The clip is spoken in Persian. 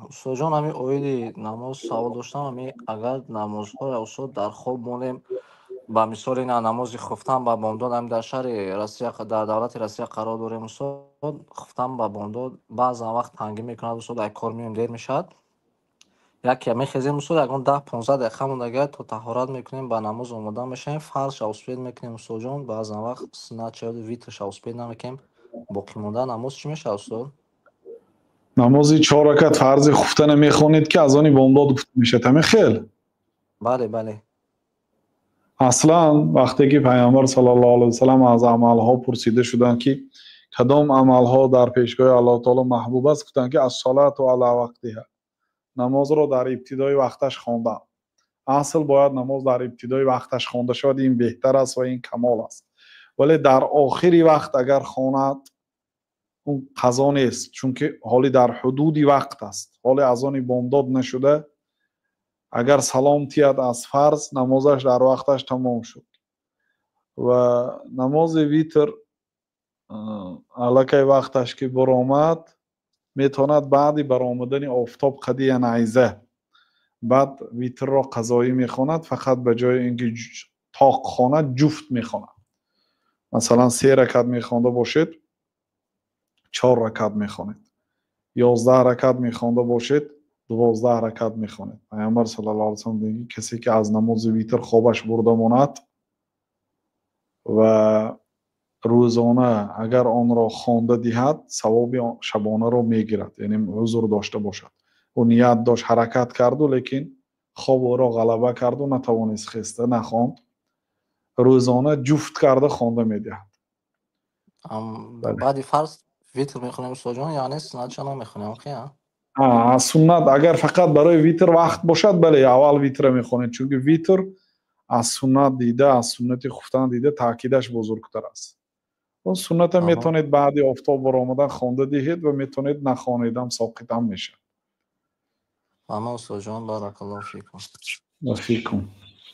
استاد همین اویدی نماز سوال داشتم همین اگر نمازهای استاد در خواب مونیم با مثال این نماز خفتن با بامداد هم در شهر روسیه در دولت روسیه قرار داریم استاد خفتن با بامداد بعض وقت تنگی میکند استاد یک کار مییم دیر میشد یکی میخیزیم استاد اگر 10-15 دقیقه مونده تا طهارت میکنیم با نماز آماده میشیم فرض شاوسپید میکنیم استاد جان بعض وقت سنت شد ویتر شاوسپید نمیکنیم باقی مونده نماز چی میشه استاد намози 4 ракат фарзи хуфтана мехонед ки аз они бомдод гуфта мешад ҳамин хел. بله بله аслан вақте ки пайғамбар саллаллоҳу алайҳи васалам аз амалҳо пурсида шуданд ки кадом амалҳо дар пешгоҳи аллоҳ таоло маҳбуб аст гуфтанд ки ассолату ала вақтиҳа намозро дар ибтидои вақташ хондан асл бояд намоз дар ибтидои вақташ хонда шавад ин беҳтар аст ва ин камол аст вале дар охири вақт агар хонад اون قضا نیست چون که حالی در حدودی وقت است حالی از آنی بامداد نشده اگر سلام تیاد از فرض نمازش در وقتش تمام شد و نماز ویتر علاقه وقتش که برآمد میتواند بعد برآمدن آفتاب قدی نعیزه بعد ویتر را قضایی میخواند فقط به جای اینکه طاق خواند جفت میخواند مثلا 3 رکعت میخوانده باشید 4 رکعت میخوانید 11 رکعت میخوانده باشید 12 رکعت میخوانید پیامبر صلی الله علیه و سلم میگه کسی که از نماز ویتر خوابش برده ماند و روزانه اگر آن را خوانده دهد ثواب شبانه را میگیرد یعنی حضور داشته باشد و نیت داشت حرکت کرد لیکن خواب او را غلبه کرد و نتوانست خسته نخواند روزانه جفت کرده خوانده میدهد بعد فرض ویتر میخونیم استاد جان یعنی سنت چه نمیخونیم خیلی سنت اگر فقط برای ویتر وقت باشد بله اول ویتر میخونید چون که ویتر از سنت دیده از سنت خفتن دیده تاکیدش بزرگتر است اون سنت میتونید بعد آفتاب برآمدن خوانده دهید و میتونید نخوانیدم ساقط هم میشه اما استاد جان بارک الله فیکم فیکم